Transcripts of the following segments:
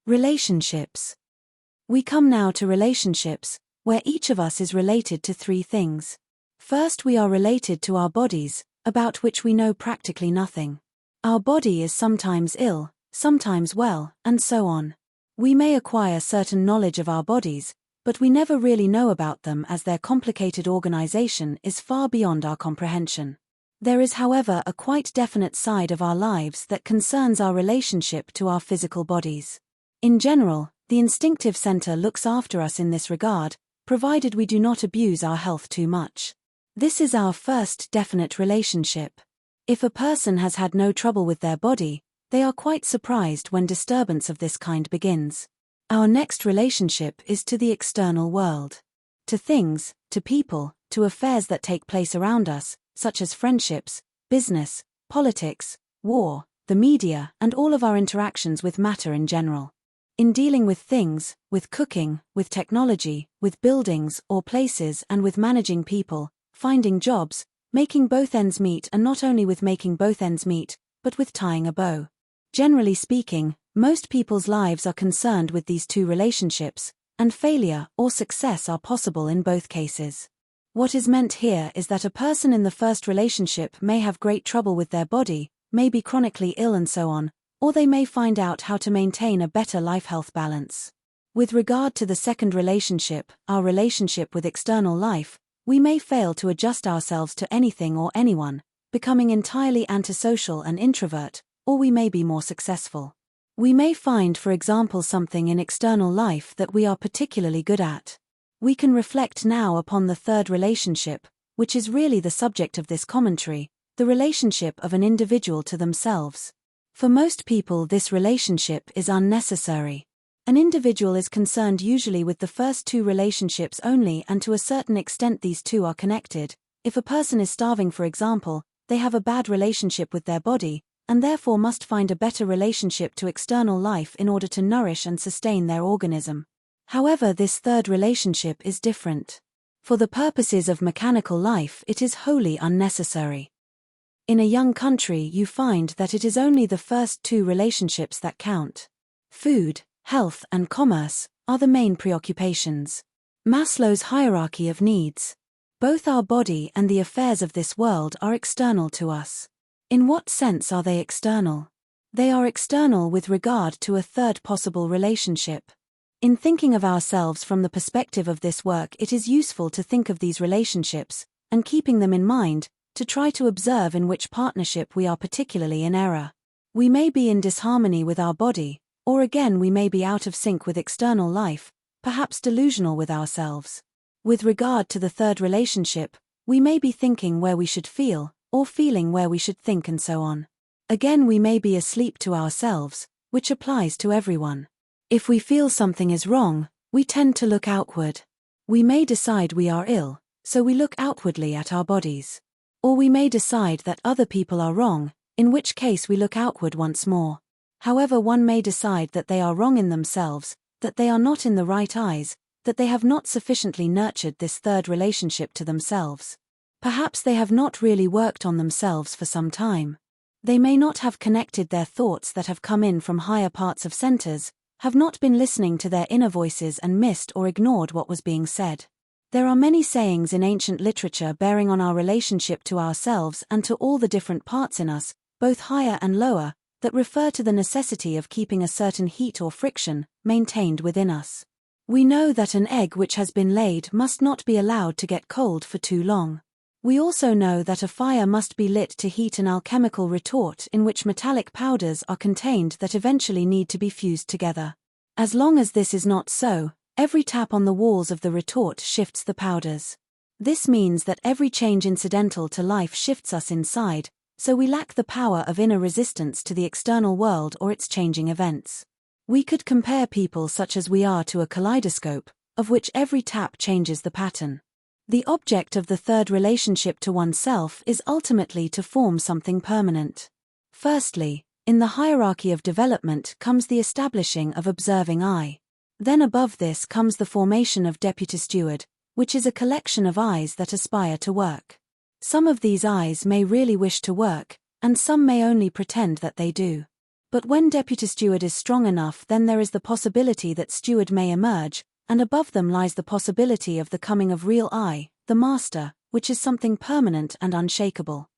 Relationships. We come now to relationships, where each of us is related to three things. First, we are related to our bodies, about which we know practically nothing. Our body is sometimes ill, sometimes well, and so on. We may acquire certain knowledge of our bodies, but we never really know about them as their complicated organization is far beyond our comprehension. There is, however, a quite definite side of our lives that concerns our relationship to our physical bodies. In general, the instinctive center looks after us in this regard, provided we do not abuse our health too much. This is our first definite relationship. If a person has had no trouble with their body, they are quite surprised when disturbance of this kind begins. Our next relationship is to the external world. To things, to people, to affairs that take place around us, such as friendships, business, politics, war, the media, and all of our interactions with matter in general. In dealing with things, with cooking, with technology, with buildings or places, and with managing people, finding jobs, making both ends meet, and not only with making both ends meet, but with tying a bow. Generally speaking, most people's lives are concerned with these two relationships, and failure or success are possible in both cases. What is meant here is that a person in the first relationship may have great trouble with their body, may be chronically ill and so on, or they may find out how to maintain a better life-health balance. With regard to the second relationship, our relationship with external life, we may fail to adjust ourselves to anything or anyone, becoming entirely antisocial and introvert, or we may be more successful. We may find, for example, something in external life that we are particularly good at. We can reflect now upon the third relationship, which is really the subject of this commentary, the relationship of an individual to themselves. For most people, this relationship is unnecessary. An individual is concerned usually with the first two relationships only, and to a certain extent these two are connected. If a person is starving, for example, they have a bad relationship with their body, and therefore must find a better relationship to external life in order to nourish and sustain their organism. However, this third relationship is different. For the purposes of mechanical life, it is wholly unnecessary. In a young country, you find that it is only the first two relationships that count. Food, health, and commerce are the main preoccupations. Maslow's hierarchy of needs. Both our body and the affairs of this world are external to us. In what sense are they external? They are external with regard to a third possible relationship. In thinking of ourselves from the perspective of this work, it is useful to think of these relationships, and keeping them in mind, to try to observe in which partnership we are particularly in error. We may be in disharmony with our body, or again we may be out of sync with external life, perhaps delusional with ourselves. With regard to the third relationship, we may be thinking where we should feel, or feeling where we should think, and so on. Again, we may be asleep to ourselves, which applies to everyone. If we feel something is wrong, we tend to look outward. We may decide we are ill, so we look outwardly at our bodies. Or we may decide that other people are wrong, in which case we look outward once more. However, one may decide that they are wrong in themselves, that they are not in the right eyes, that they have not sufficiently nurtured this third relationship to themselves. Perhaps they have not really worked on themselves for some time. They may not have connected their thoughts that have come in from higher parts of centers, have not been listening to their inner voices and missed or ignored what was being said. There are many sayings in ancient literature bearing on our relationship to ourselves and to all the different parts in us, both higher and lower, that refer to the necessity of keeping a certain heat or friction maintained within us. We know that an egg which has been laid must not be allowed to get cold for too long. We also know that a fire must be lit to heat an alchemical retort in which metallic powders are contained that eventually need to be fused together. As long as this is not so, every tap on the walls of the retort shifts the powders. This means that every change incidental to life shifts us inside, so we lack the power of inner resistance to the external world or its changing events. We could compare people such as we are to a kaleidoscope, of which every tap changes the pattern. The object of the third relationship to oneself is ultimately to form something permanent. Firstly, in the hierarchy of development comes the establishing of observing eye. Then above this comes the formation of deputy steward, which is a collection of eyes that aspire to work. Some of these eyes may really wish to work, and some may only pretend that they do. But when deputy steward is strong enough, then there is the possibility that steward may emerge, and above them lies the possibility of the coming of real I, the master, which is something permanent and unshakable.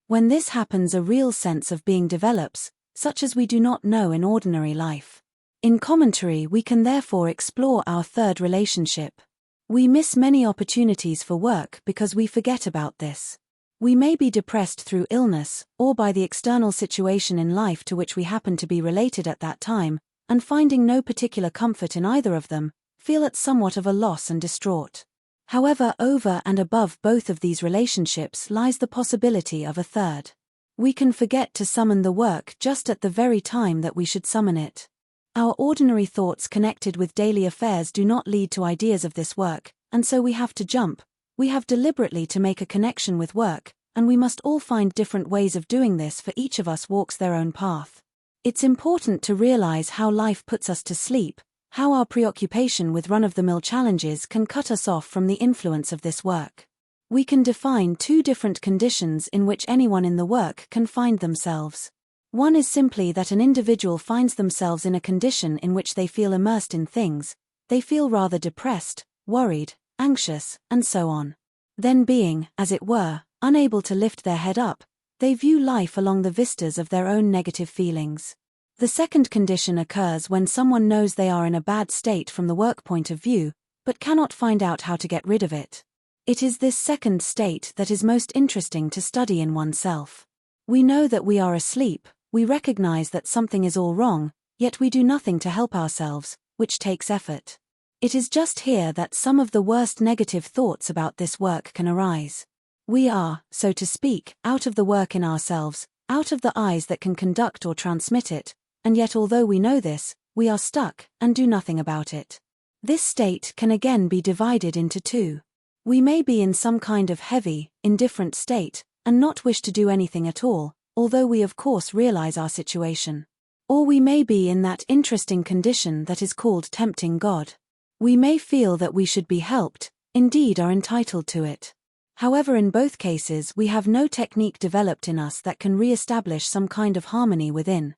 When this happens, a real sense of being develops, such as we do not know in ordinary life. In commentary, we can therefore explore our third relationship. We miss many opportunities for work because we forget about this. We may be depressed through illness, or by the external situation in life to which we happen to be related at that time, and finding no particular comfort in either of them, feel at somewhat of a loss and distraught. However, over and above both of these relationships lies the possibility of a third. We can forget to summon the work just at the very time that we should summon it. Our ordinary thoughts connected with daily affairs do not lead to ideas of this work, and so we have to jump. We have deliberately to make a connection with work, and we must all find different ways of doing this, for each of us walks their own path. It's important to realize how life puts us to sleep, how our preoccupation with run-of-the-mill challenges can cut us off from the influence of this work. We can define two different conditions in which anyone in the work can find themselves. One is simply that an individual finds themselves in a condition in which they feel immersed in things, they feel rather depressed, worried, anxious, and so on. Then being, as it were, unable to lift their head up, they view life along the vistas of their own negative feelings. The second condition occurs when someone knows they are in a bad state from the work point of view, but cannot find out how to get rid of it. It is this second state that is most interesting to study in oneself. We know that we are asleep, we recognize that something is all wrong, yet we do nothing to help ourselves, which takes effort. It is just here that some of the worst negative thoughts about this work can arise. We are, so to speak, out of the work in ourselves, out of the eyes that can conduct or transmit it, and yet although we know this, we are stuck, and do nothing about it. This state can again be divided into two. We may be in some kind of heavy, indifferent state, and not wish to do anything at all, although we of course realize our situation. Or we may be in that interesting condition that is called tempting God. We may feel that we should be helped, indeed are entitled to it. However, in both cases we have no technique developed in us that can re-establish some kind of harmony within.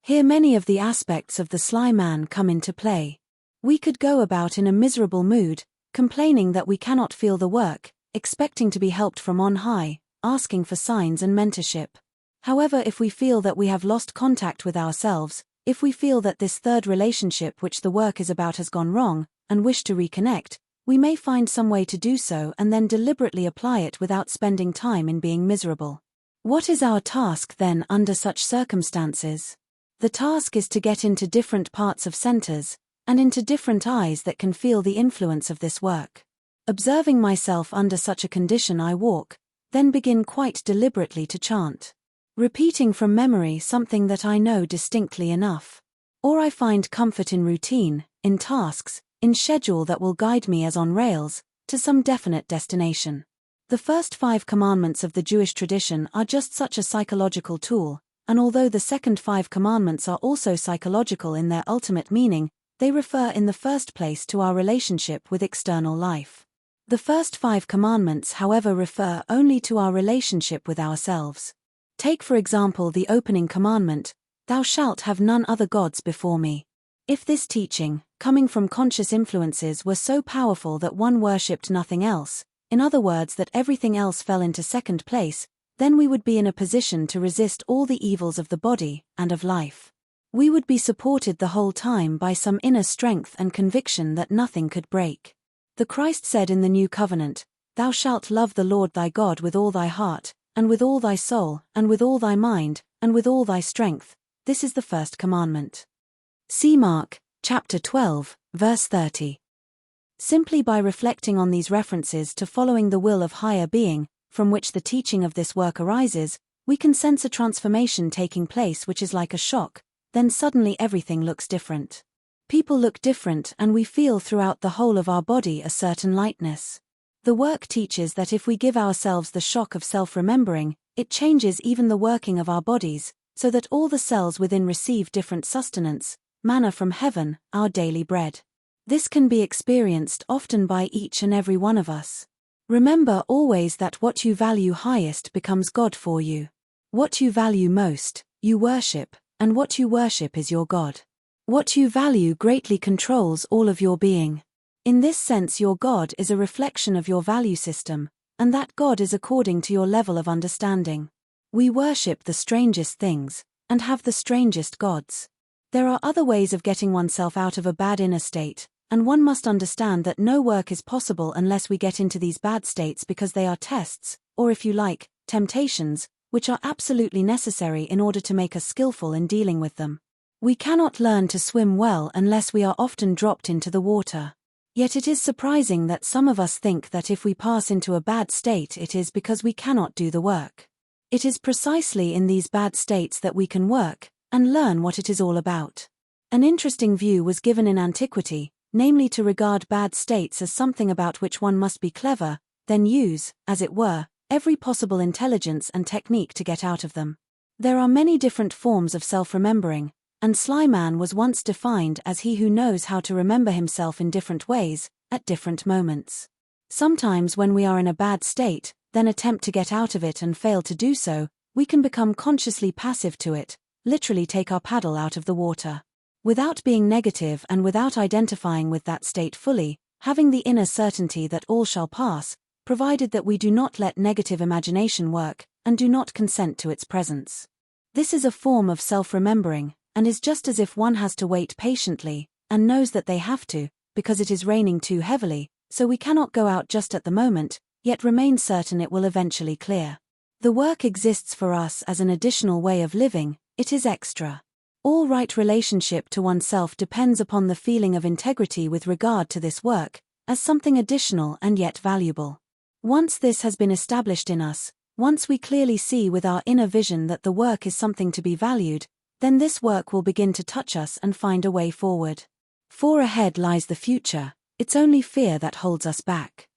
Here many of the aspects of the sly man come into play. We could go about in a miserable mood, complaining that we cannot feel the work, expecting to be helped from on high, asking for signs and mentorship. However, if we feel that we have lost contact with ourselves, if we feel that this third relationship which the work is about has gone wrong, and wish to reconnect, we may find some way to do so and then deliberately apply it without spending time in being miserable. What is our task then under such circumstances? The task is to get into different parts of centers, and into different eyes that can feel the influence of this work. Observing myself under such a condition, I walk, then begin quite deliberately to chant, repeating from memory something that I know distinctly enough. Or I find comfort in routine, in tasks, in schedule that will guide me as on rails, to some definite destination. The first 5 commandments of the Jewish tradition are just such a psychological tool, and although the second 5 commandments are also psychological in their ultimate meaning, they refer in the first place to our relationship with external life. The first 5 commandments, however, refer only to our relationship with ourselves. Take for example the opening commandment, "Thou shalt have none other gods before me." If this teaching, coming from conscious influences, were so powerful that one worshipped nothing else, in other words that everything else fell into second place, then we would be in a position to resist all the evils of the body and of life. We would be supported the whole time by some inner strength and conviction that nothing could break. The Christ said in the New Covenant, "Thou shalt love the Lord thy God with all thy heart, and with all thy soul, and with all thy mind, and with all thy strength." This is the first commandment. See Mark, chapter 12, verse 30. Simply by reflecting on these references to following the will of higher being, from which the teaching of this work arises, we can sense a transformation taking place which is like a shock, then suddenly everything looks different. People look different and we feel throughout the whole of our body a certain lightness. The work teaches that if we give ourselves the shock of self-remembering, it changes even the working of our bodies, so that all the cells within receive different sustenance, manna from heaven, our daily bread. This can be experienced often by each and every one of us. Remember always that what you value highest becomes God for you. What you value most, you worship, and what you worship is your God. What you value greatly controls all of your being. In this sense, your God is a reflection of your value system, and that God is according to your level of understanding. We worship the strangest things, and have the strangest gods. There are other ways of getting oneself out of a bad inner state, and one must understand that no work is possible unless we get into these bad states, because they are tests, or if you like, temptations, which are absolutely necessary in order to make us skillful in dealing with them. We cannot learn to swim well unless we are often dropped into the water. Yet it is surprising that some of us think that if we pass into a bad state, it is because we cannot do the work. It is precisely in these bad states that we can work, and learn what it is all about. An interesting view was given in antiquity, namely to regard bad states as something about which one must be clever, then use, as it were, every possible intelligence and technique to get out of them. There are many different forms of self-remembering, and sly man was once defined as he who knows how to remember himself in different ways, at different moments. Sometimes when we are in a bad state, then attempt to get out of it and fail to do so, we can become consciously passive to it, literally take our paddle out of the water. Without being negative and without identifying with that state fully, having the inner certainty that all shall pass, provided that we do not let negative imagination work, and do not consent to its presence. This is a form of self-remembering, and is just as if one has to wait patiently, and knows that they have to, because it is raining too heavily, so we cannot go out just at the moment, yet remain certain it will eventually clear. The work exists for us as an additional way of living, it is extra. All right relationship to oneself depends upon the feeling of integrity with regard to this work, as something additional and yet valuable. Once this has been established in us, once we clearly see with our inner vision that the work is something to be valued, then this work will begin to touch us and find a way forward. For ahead lies the future, it's only fear that holds us back.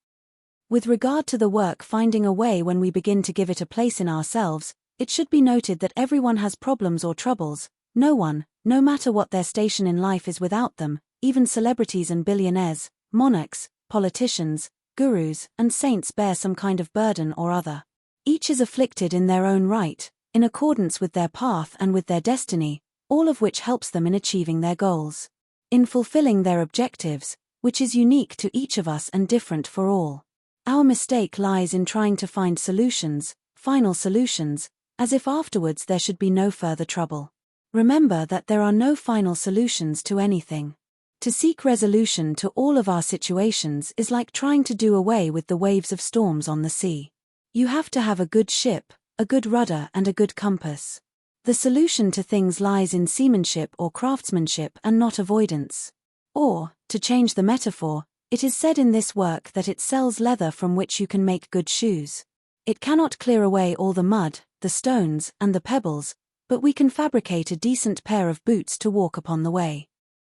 With regard to the work finding a way, when we begin to give it a place in ourselves, it should be noted that everyone has problems or troubles. No one, no matter what their station in life, is without them. Even celebrities and billionaires, monarchs, politicians, gurus, and saints bear some kind of burden or other. Each is afflicted in their own right, in accordance with their path and with their destiny, all of which helps them in achieving their goals, in fulfilling their objectives, which is unique to each of us and different for all. Our mistake lies in trying to find solutions, final solutions, as if afterwards there should be no further trouble. Remember that there are no final solutions to anything. To seek resolution to all of our situations is like trying to do away with the waves of storms on the sea. You have to have a good ship, a good rudder, and a good compass. The solution to things lies in seamanship or craftsmanship and not avoidance. Or, to change the metaphor, it is said in this work that it sells leather from which you can make good shoes. It cannot clear away all the mud, the stones, and the pebbles, but we can fabricate a decent pair of boots to walk upon the way.